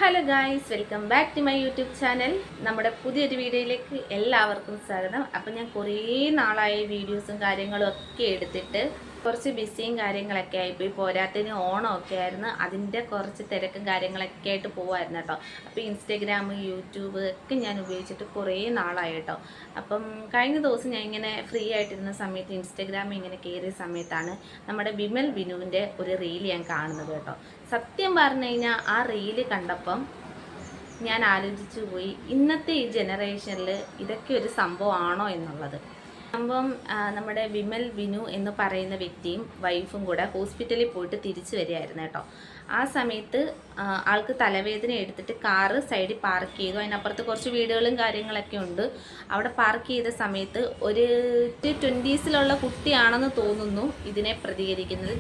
Hello guys, welcome back to my YouTube channel. നമ്മുടെ പുതിയൊരു വീഡിയോയിലേക്ക് എല്ലാവർക്കും സ്വാഗതം. അപ്പം ഞാൻ കുറേ നാളായി വീഡിയോസും കാര്യങ്ങളും ഒക്കെ എടുത്തിട്ട് കുറച്ച് ബിസിയും കാര്യങ്ങളൊക്കെ ആയിപ്പോയി. പോരാത്തതിന് ഓണമൊക്കെ ആയിരുന്നു, അതിൻ്റെ കുറച്ച് തിരക്കും കാര്യങ്ങളൊക്കെ ആയിട്ട് പോകുമായിരുന്നു കേട്ടോ. അപ്പോൾ ഇൻസ്റ്റഗ്രാം, യൂട്യൂബ് ഒക്കെ ഞാൻ ഉപയോഗിച്ചിട്ട് കുറേ നാളായി കേട്ടോ. അപ്പം കഴിഞ്ഞ ദിവസം ഞാൻ ഇങ്ങനെ ഫ്രീ ആയിട്ടിരുന്ന സമയത്ത് ഇൻസ്റ്റഗ്രാമിൽ ഇങ്ങനെ കയറിയ സമയത്താണ് നമ്മുടെ വിമൽ വിനുവിൻ്റെ ഒരു റീൽ ഞാൻ കാണുന്നത് കേട്ടോ. സത്യം പറഞ്ഞു കഴിഞ്ഞാൽ ആ റീല് കണ്ടപ്പം ഞാൻ ആലോചിച്ചു പോയി, ഇന്നത്തെ ഈ ജനറേഷനിൽ ഇതൊക്കെ ഒരു സംഭവമാണോ എന്നുള്ളത്. സംഭവം നമ്മുടെ വിമൽ വിനു എന്ന് പറയുന്ന വ്യക്തിയും വൈഫും കൂടെ ഹോസ്പിറ്റലിൽ പോയിട്ട് തിരിച്ചു വരികയായിരുന്നു കേട്ടോ. ആ സമയത്ത് ആൾക്ക് തലവേദന എടുത്തിട്ട് കാറ് സൈഡിൽ പാർക്ക് ചെയ്തു. അതിനപ്പുറത്ത് കുറച്ച് വീടുകളും കാര്യങ്ങളൊക്കെ ഉണ്ട്. അവിടെ പാർക്ക് ചെയ്ത സമയത്ത് ഒരു 20s കുട്ടിയാണെന്ന് തോന്നുന്നു ഇതിനെ പ്രതികരിക്കുന്നത്.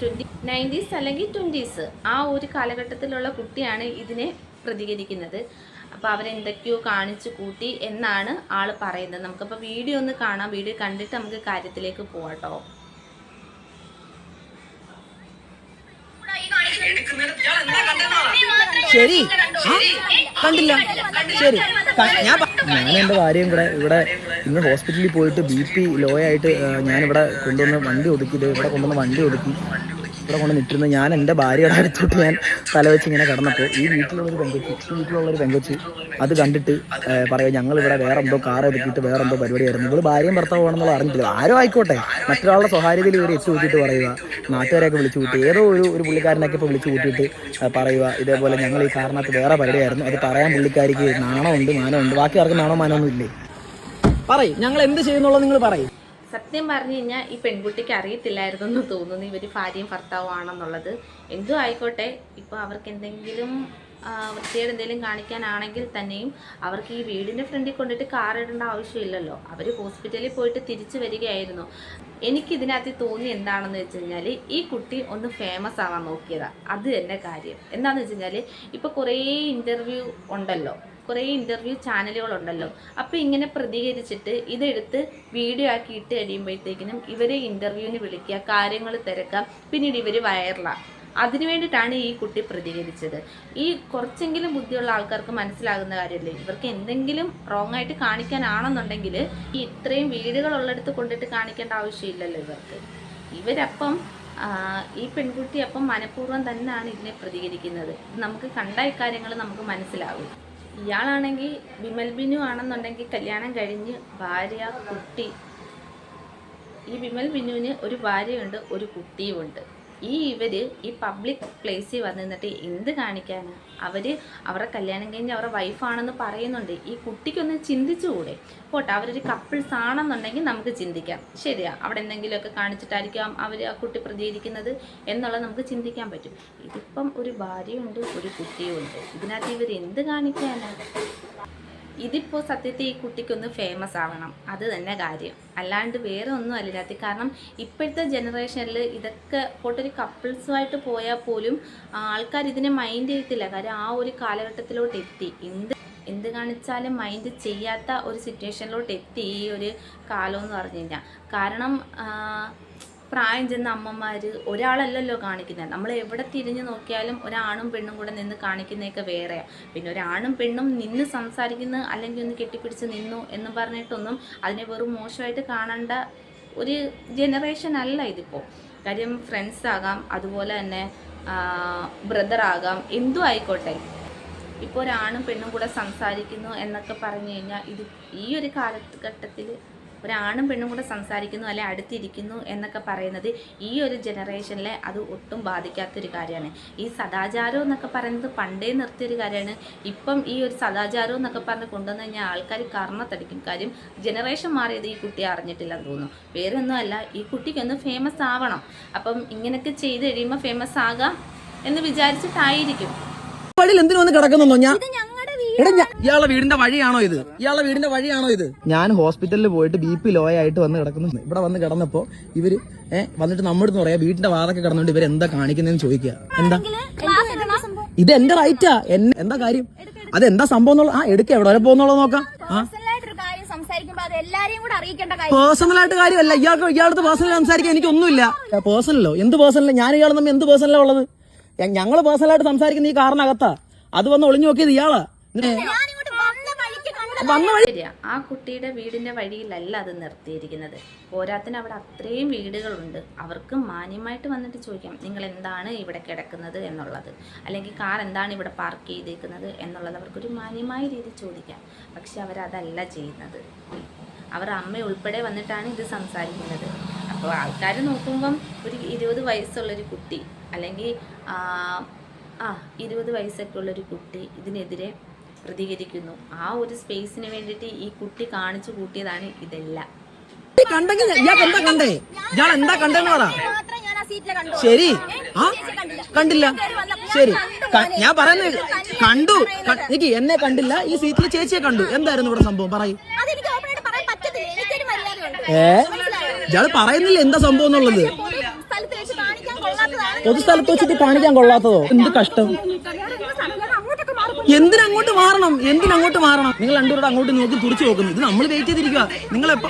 90s അല്ലെങ്കിൽ 20s ആ ഒരു കാലഘട്ടത്തിലുള്ള കുട്ടിയാണ് ഇതിനെ പ്രതികരിക്കുന്നത്. അപ്പോൾ അവരെന്തൊക്കെയോ കാണിച്ചു കൂട്ടി എന്നാണ് ആൾ പറയുന്നത്. നമുക്കപ്പോൾ വീഡിയോ ഒന്ന് കാണാം. വീഡിയോ കണ്ടിട്ട് നമുക്ക് കാര്യത്തിലേക്ക് പോവാട്ടോ. ശരി, കണ്ടില്ല. ശരി, ഞാൻ എൻ്റെ കാര്യം ഇവിടെ ഇന്ന് ഹോസ്പിറ്റലിൽ പോയിട്ട് BP ലോ ആയിട്ട് ഞാനിവിടെ കൊണ്ടുവന്ന് വണ്ടി ഒതുക്കി, ഇവിടെ കൊണ്ട് നിൽക്കുന്ന ഞാൻ എൻ്റെ ഭാര്യയുടെ അടുത്തോട്ട് ഞാൻ തലവെച്ച് ഇങ്ങനെ കിടന്നപ്പോൾ ഈ വീട്ടിലുള്ളൊരു പെങ്കൊച്ച് അത് കണ്ടിട്ട് പറയുക, ഞങ്ങളിവിടെ വേറെ എന്തോ കാർ ഒതുക്കിയിട്ട് വേറെ എന്തോ പരിപാടിയായിരുന്നു. ഇവിടെ ഭാര്യയും ഭർത്താവാണെന്നുള്ള അറിഞ്ഞിട്ടില്ല. ആരോ ആയിക്കോട്ടെ, മറ്റൊരാളുടെ സ്വകാര്യതയിൽ ഇവർ എത്തി കൂട്ടിയിട്ട് പറയുക, നാട്ടുകാരെയൊക്കെ വിളിച്ചു കൂട്ടി, ഏതോ ഒരു പുള്ളിക്കാരനൊക്കെ ഇപ്പോൾ വിളിച്ചു കൂട്ടിയിട്ട് പറയുക, ഇതേപോലെ ഞങ്ങൾ ഈ കാരണത്ത് വേറെ പരിപാടിയായിരുന്നു. അത് പറയാൻ പുള്ളിക്കാരിക്ക് നാണമുണ്ട്, മാനമുണ്ട്. ബാക്കി ആർക്കും നാണോ മാനമൊന്നും ഇല്ലേ? പറയും, ഞങ്ങൾ എന്ത് ചെയ്യുന്നുള്ളത് നിങ്ങൾ പറയും. സത്യം പറഞ്ഞു കഴിഞ്ഞാൽ ഈ പെൺകുട്ടിക്ക് അറിയത്തില്ലായിരുന്നു എന്ന് തോന്നുന്നു ഇവർ ഭാര്യയും ഭർത്താവും ആണെന്നുള്ളത്. എന്തോ ആയിക്കോട്ടെ, ഇപ്പോൾ അവർക്ക് എന്തെങ്കിലും വൃത്തിയുടെ എന്തെങ്കിലും കാണിക്കാനാണെങ്കിൽ തന്നെയും അവർക്ക് ഈ വീടിൻ്റെ ഫ്രണ്ടിൽ കൊണ്ടിട്ട് കാർ ഇടേണ്ട ആവശ്യമില്ലല്ലോ. അവർ ഹോസ്പിറ്റലിൽ പോയിട്ട് തിരിച്ചു വരികയായിരുന്നു. എനിക്കിതിനകത്ത് തോന്നി എന്താണെന്ന് വെച്ച് കഴിഞ്ഞാൽ, ഈ കുട്ടി ഒന്ന് ഫേമസ് ആവാൻ നോക്കിയതാണ്. അത് തന്നെ കാര്യം. എന്താണെന്ന് വെച്ച് കഴിഞ്ഞാൽ ഇപ്പോൾ കുറേ ഇൻ്റർവ്യൂ ഉണ്ടല്ലോ, കുറേ ഇൻ്റർവ്യൂ ചാനലുകളുണ്ടല്ലോ. അപ്പോൾ ഇങ്ങനെ പ്രതികരിച്ചിട്ട് ഇതെടുത്ത് വീഡിയോ ആക്കി ഇട്ട് കഴിയുമ്പോഴത്തേക്കിനും ഇവരെ ഇൻ്റർവ്യൂവിന് വിളിക്കുക, കാര്യങ്ങൾ തിരക്കാം, പിന്നീട് ഇവർ വൈറലാണ്. അതിനു വേണ്ടിയിട്ടാണ് ഈ കുട്ടി പ്രതികരിച്ചത്. ഈ കുറച്ചെങ്കിലും ബുദ്ധിയുള്ള ആൾക്കാർക്ക് മനസ്സിലാകുന്ന കാര്യമല്ലേ, ഇവർക്ക് എന്തെങ്കിലും റോങ് ആയിട്ട് കാണിക്കാനാണെന്നുണ്ടെങ്കിൽ ഈ ഇത്രയും വീടുകളുള്ളിടത്ത് കൊണ്ടിട്ട് കാണിക്കേണ്ട ആവശ്യമില്ലല്ലോ ഇവർക്ക്. ഇവരപ്പം ഈ പെൺകുട്ടി അപ്പം മനഃപൂർവ്വം തന്നെയാണ് ഇതിനെ പ്രതികരിക്കുന്നത്. നമുക്ക് കണ്ട ഇക്കാര്യങ്ങൾ നമുക്ക് മനസ്സിലാവും. ഇയാളാണെങ്കിൽ വിമൽ ബിനു ആണെന്നുണ്ടെങ്കിൽ കല്യാണം കഴിഞ്ഞ് ഭാര്യ, കുട്ടി. ഈ വിമൽ ബിനുവിന് ഒരു ഭാര്യയുണ്ട്, ഒരു കുട്ടിയുമുണ്ട്. ഈ പബ്ലിക് പ്ലേസിൽ വന്ന് നിന്നിട്ട് എന്ത് കാണിക്കാനാണ്? അവരുടെ കല്യാണം കഴിഞ്ഞ് അവരുടെ വൈഫാണെന്ന് പറയുന്നുണ്ട്. ഈ കുട്ടിക്കൊന്ന് ചിന്തിച്ചുകൂടെ? പോട്ടെ, അവരൊരു കപ്പിൾസ് ആണെന്നുണ്ടെങ്കിൽ നമുക്ക് ചിന്തിക്കാം, ശരിയാ, അവിടെ എന്തെങ്കിലുമൊക്കെ കാണിച്ചിട്ടായിരിക്കാം ആ കുട്ടി പ്രതികരിക്കുന്നത് എന്നുള്ളത് നമുക്ക് ചിന്തിക്കാൻ പറ്റും. ഇതിപ്പം ഒരു ഭാര്യയുണ്ട്, ഒരു കുട്ടിയുമുണ്ട്. ഇതിനകത്ത് ഇവർ എന്ത് കാണിക്കാനാണ്? ഇതിപ്പോൾ സത്യത്തിൽ ഈ കുട്ടിക്കൊന്ന് ഫേമസ് ആവണം, അത് തന്നെ കാര്യം. അല്ലാണ്ട് വേറെ ഒന്നും അല്ല ഇതിനകത്ത്. കാരണം ഇപ്പോഴത്തെ ജനറേഷനിൽ ഇതൊക്കെ പോട്ടൊരു കപ്പിൾസുമായിട്ട് പോയാൽ പോലും ആൾക്കാർ ഇതിനെ മൈൻഡ് ചെയ്യത്തില്ല. കാര്യം ആ ഒരു കാലഘട്ടത്തിലോട്ട് എത്തി. എന്ത് കാണിച്ചാലും മൈൻഡ് ചെയ്യാത്ത ഒരു സിറ്റുവേഷനിലോട്ട് എത്തി ഈ ഒരു കാലം എന്ന് പറഞ്ഞു കഴിഞ്ഞാൽ. കാരണം പ്രായം ചെന്ന അമ്മമാർ ഒരാളല്ലല്ലോ കാണിക്കുന്നത്. നമ്മൾ എവിടെ തിരിഞ്ഞു നോക്കിയാലും ഒരാണും പെണ്ണും കൂടെ നിന്ന് കാണിക്കുന്നതൊക്കെ വേറെയാണ്. പിന്നെ ഒരാണും പെണ്ണും നിന്ന് സംസാരിക്കുന്നു, അല്ലെങ്കിൽ ഒന്ന് കെട്ടിപ്പിടിച്ച് നിന്നു എന്ന് പറഞ്ഞിട്ടൊന്നും അതിനെ വെറും മോശമായിട്ട് കാണേണ്ട ഒരു ജനറേഷൻ അല്ല ഇതിപ്പോൾ. കാര്യം ഫ്രണ്ട്സ് ആകാം, അതുപോലെ തന്നെ ബ്രദറാകാം, എന്തും ആയിക്കോട്ടെ. ഇപ്പോൾ ഒരാണും പെണ്ണും കൂടെ സംസാരിക്കുന്നു എന്നൊക്കെ പറഞ്ഞു കഴിഞ്ഞാൽ ഇത് ഈ ഒരു കാലഘട്ടത്തിൽ ഒരാണും പെണ്ണും കൂടെ സംസാരിക്കുന്നു അല്ലെ അടുത്തിരിക്കുന്നു എന്നൊക്കെ പറയുന്നത് ഈ ഒരു ജനറേഷനിലെ അത് ഒട്ടും ബാധിക്കാത്തൊരു കാര്യമാണ്. ഈ സദാചാരം എന്നൊക്കെ പറയുന്നത് പണ്ടേ നിർത്തിയൊരു കാര്യമാണ്. ഇപ്പം ഈ ഒരു സദാചാരം എന്നൊക്കെ പറഞ്ഞ് കൊണ്ടുവന്ന് കഴിഞ്ഞാൽ ആൾക്കാർ കർമ്മത്തടിക്കും. കാര്യം ജനറേഷൻ മാറിയത് ഈ കുട്ടി അറിഞ്ഞിട്ടില്ലെന്ന് തോന്നുന്നു. വേറെ ഒന്നുമല്ല, ഈ കുട്ടിക്കൊന്ന് ഫേമസ് ആവണം. അപ്പം ഇങ്ങനെയൊക്കെ ചെയ്ത് കഴിയുമ്പോൾ ഫേമസ് ആകാം എന്ന് വിചാരിച്ചിട്ടായിരിക്കും. എന്തിനു വന്ന് കിടക്കുന്നോ? ഇയാളുടെ വീടിന്റെ വഴിയാണോ ഇത്? ഞാൻ ഹോസ്പിറ്റലിൽ പോയിട്ട് BP ലോ ആയിട്ട് വന്ന് കിടക്കുന്നു. ഇവിടെ വന്ന് കിടന്നപ്പോ ഇവര് വന്നിട്ട് നമ്മുടെ പറയാ, വീടിന്റെ വാതൊക്കെ കിടന്നുകൊണ്ട് ഇവർ എന്താ കാണിക്കുന്നതെന്ന് ചോദിക്കുക. എന്താ ഇത്? എന്റെ റൈറ്റാ. എന്താ കാര്യം? അതെന്താ സംഭവം എന്നുള്ള എടുക്ക, എവിടെ വരെ പോകുന്നുള്ളത് നോക്കാം. പേഴ്സണലായിട്ട് കാര്യമല്ല, ഇയാളടുത്ത് പേഴ്സണൽ സംസാരിക്കാൻ എനിക്കൊന്നുമില്ല. പേഴ്സണലോ? എന്ത് പേഴ്സണലോ? ഞാൻ ഇയാൾ തമ്മിൽ എന്ത് പേഴ്സണലാ ഉള്ളത്? ഞങ്ങൾ പേഴ്സണലായിട്ട് സംസാരിക്കുന്ന ഈ കാറിനകത്താ. അത് വന്ന് ഒളിഞ്ഞു നോക്കിയത് ഇയാളാ. ശരിയാ, ആ കുട്ടിയുടെ വീടിന്റെ വഴിയിലല്ല അത് നിർത്തിയിരിക്കുന്നത്. പോരാത്തിന് അവിടെ അത്രയും വീടുകളുണ്ട്. അവർക്ക് മാന്യമായിട്ട് വന്നിട്ട് ചോദിക്കാം, നിങ്ങൾ എന്താണ് ഇവിടെ കിടക്കുന്നത് എന്നുള്ളത്, അല്ലെങ്കിൽ കാർ എന്താണ് ഇവിടെ പാർക്ക് ചെയ്തേക്കുന്നത് എന്നുള്ളത് അവർക്കൊരു മാന്യമായ രീതിയിൽ ചോദിക്കാം. പക്ഷെ അവരതല്ല ചെയ്യുന്നത്. അവർ അമ്മ ഉൾപ്പെടെ വന്നിട്ടാണ് ഇത് സംസാരിക്കുന്നത്. അപ്പോൾ ആൾക്കാർ നോക്കുമ്പം ഒരു 20 വയസ്സുള്ളൊരു കുട്ടി, അല്ലെങ്കിൽ 20 വയസ്സൊക്കെ ഉള്ളൊരു കുട്ടി ഇതിനെതിരെ പ്രതികരിക്കുന്നു. ആ ഒരു സ്പേസിന് വേണ്ടിയിട്ട് ഈ കുട്ടി കാണിച്ചു കൂട്ടിയതാണ് ഇതെല്ലാം. കണ്ടെങ്കിൽ ഇയാൾക്ക് എന്താ കണ്ടേ? ഇയാൾ എന്താ കണ്ടെന്ന് പറ. ശരി, കണ്ടില്ല. ശരി, ഞാൻ പറയുന്നത് കണ്ടു. എനിക്ക് എന്നെ കണ്ടില്ല, ഈ സീറ്റിൽ ചേച്ചിയെ കണ്ടു. എന്തായിരുന്നു ഇവിടെ സംഭവം? പറയും. ഇയാള് പറയുന്നില്ല എന്താ സംഭവം എന്നുള്ളത്. പൊതുസ്ഥലത്ത് വെച്ചിട്ട് കാണിക്കാൻ കൊള്ളാത്തതോ? എന്ത് കഷ്ടം. എന്തിനങ്ങോട്ട് മാറണം? നിങ്ങൾ രണ്ടുപേരോട് അങ്ങോട്ട് നോക്കി തുറച്ചു നോക്കുന്നു. ഇത് നമ്മൾ വെയിറ്റ് ചെയ്തിരിക്കുക. നിങ്ങളെപ്പോ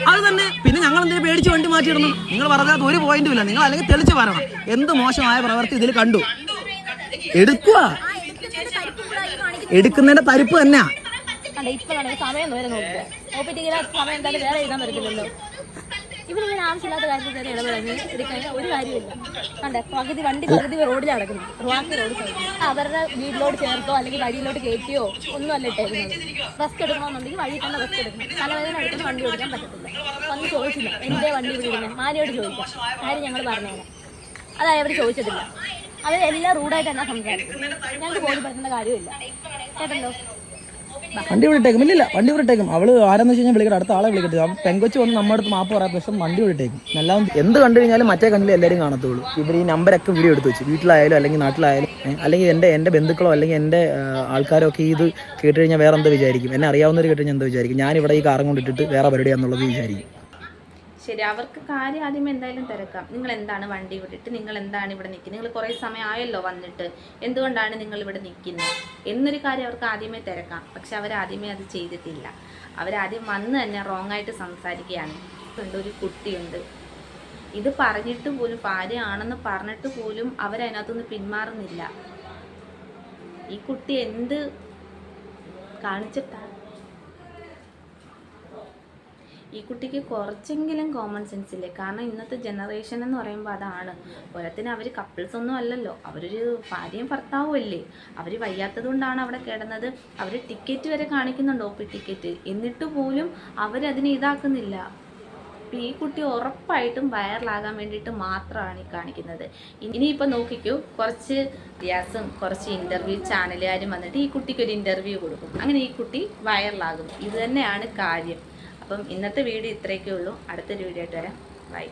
അത് തന്നെ. പിന്നെ ഞങ്ങൾ എന്തിനാ പേടിച്ച് വണ്ടി മാറ്റിയിടണം? നിങ്ങൾ പറഞ്ഞാൽ ഒരു പോയിന്റും ഇല്ല. നിങ്ങൾ അല്ലെങ്കിൽ തെളിച്ച് പറയണം എന്ത് മോശമായ പ്രവൃത്തി ഇതിൽ കണ്ടു. എടുക്കുക, എടുക്കുന്നതിന്റെ തരിപ്പ് തന്നെ. ഇവരിങ്ങനെ ആവശ്യമില്ലാത്ത കാര്യത്തിൽ കയറി ഇടപെടുന്നത് എടുക്കാൻ ഒരു കാര്യമില്ല. കണ്ടേ, പകുതി റോഡിൽ നടക്കുന്നു. ബാക്കി റോഡ് സൈഡ് അവരുടെ വീട്ടിലോട്ട് ചേർത്തോ അല്ലെങ്കിൽ വഴിയിലോട്ട് കയറ്റിയോ ഒന്നും അല്ല ഇട്ടേക്കുന്നത്. റെസ്റ്റ് എടുക്കണമെന്നുണ്ടെങ്കിൽ വഴി തന്നെ റെസ്റ്റ് എടുക്കണം. തലവേദന എടുക്കുന്ന വണ്ടി ഓടിക്കാൻ പറ്റത്തില്ല. വന്ന് ചോദിച്ചില്ല എൻ്റെ വണ്ടി വിടുന്നത്, മാനിയോട് ചോദിക്കാം, കാര്യം ഞങ്ങൾ പറഞ്ഞേനെ. അതായത് അവർ ചോദിച്ചിട്ടില്ല. അവരെല്ലാം റൂഡായിട്ട് തന്നെ സംസാരിക്കും. ഞങ്ങൾക്ക് ബോധ്യപ്പെടുത്തേണ്ട കാര്യമില്ല. കേട്ടല്ലോ. വണ്ടി വിട്ടേക്കും. ഇല്ലില്ല, വണ്ടി വിട്ടേക്കും. അവള് ആരെന്ന് വെച്ച് കഴിഞ്ഞാൽ വിളിക്കട്ടെ, അടുത്ത ആളെ വിളിക്കട്ടെ. പെങ്കൊച്ച് വന്ന് നമ്മുടെ അടുത്ത് മാപ്പ് പറയാത്ത പക്ഷം വണ്ടി വിട്ടേക്കും. എല്ലാം എന്ത് കണ്ടു കഴിഞ്ഞാലും മറ്റേ കണ്ണിൽ എല്ലാവരും കാണത്തുള്ളൂ. ഇവർ ഈ നമ്പരൊക്കെ വീഡിയോ എടുത്ത് വെച്ചു, വീട്ടിലായാലും അല്ലെങ്കിൽ നാട്ടിലായാലും, അല്ലെങ്കിൽ എൻ്റെ ബന്ധുക്കളോ അല്ലെങ്കിൽ എൻ്റെ ആൾക്കാരോ ഒക്കെ ഇത് കേട്ട് കഴിഞ്ഞാൽ വേറെ എന്താ വിചാരിക്കും? എന്നെ അറിയാവുന്നവർ കേട്ട് കഴിഞ്ഞാൽ എന്താ വിചാരിക്കും? ഞാനിവിടെ ഈ കാറും കൊണ്ടിട്ടിട്ട് വേറെ പരിപാടിയാന്നുള്ളത് വിചാരിക്കും. ശരി, അവർക്ക് കാര്യം ആദ്യമേ എന്തായാലും തിരക്കാം. നിങ്ങൾ എന്താണ് വണ്ടി വിട്ടിട്ട് നിങ്ങൾ എന്താണ് ഇവിടെ നിൽക്കുന്നത്? നിങ്ങൾ കുറേ സമയം ആയല്ലോ വന്നിട്ട്, എന്തുകൊണ്ടാണ് നിങ്ങൾ ഇവിടെ നിൽക്കുന്നത് എന്നൊരു കാര്യം അവർക്ക് ആദ്യമേ തിരക്കാം. പക്ഷെ അവരാദ്യമേ അത് ചെയ്തിട്ടില്ല. അവരാദ്യം വന്ന് തന്നെ റോങ് ആയിട്ട് സംസാരിക്കുകയാണ്. ഒരു കുട്ടിയുണ്ട്, ഇത് പറഞ്ഞിട്ട് പോലും, ഭാര്യയാണെന്ന് പറഞ്ഞിട്ട് പോലും അവരതിനകത്തുനിന്ന് പിന്മാറുന്നില്ല. ഈ കുട്ടി എന്ത് കാണിച്ചിട്ടാണ്? ഈ കുട്ടിക്ക് കുറച്ചെങ്കിലും കോമൺ സെൻസ് ഇല്ലേ? കാരണം ഇന്നത്തെ ജനറേഷൻ എന്ന് പറയുമ്പോൾ അതാണ്. പോരാത്തിന് അവർ കപ്പിൾസ് ഒന്നും അല്ലല്ലോ, അവരൊരു ഭാര്യയും ഭർത്താവും അല്ലേ. അവർ വയ്യാത്തത് കൊണ്ടാണ് അവിടെ കിടന്നത്. അവർ ടിക്കറ്റ് വരെ കാണിക്കുന്നുണ്ട്, OP ടിക്കറ്റ്. എന്നിട്ട് പോലും അവരതിനെ ഇതാക്കുന്നില്ല. അപ്പം ഈ കുട്ടി ഉറപ്പായിട്ടും വൈറലാകാൻ വേണ്ടിയിട്ട് മാത്രമാണ് ഈ കാണിക്കുന്നത്. ഇനിയിപ്പോൾ നോക്കിക്കൂ, കുറച്ച് വ്യാസും കുറച്ച് ഇൻ്റർവ്യൂ ചാനലുകാരും വന്നിട്ട് ഈ കുട്ടിക്കൊരു ഇൻ്റർവ്യൂ കൊടുക്കും. അങ്ങനെ ഈ കുട്ടി വൈറലാകും. ഇത് തന്നെയാണ് കാര്യം. അപ്പം ഇന്നത്തെ വീഡിയോ ഇത്രയൊക്കെ ഉള്ളൂ. അടുത്തൊരു വീഡിയോ ആയിട്ട് വരാം. ബൈ.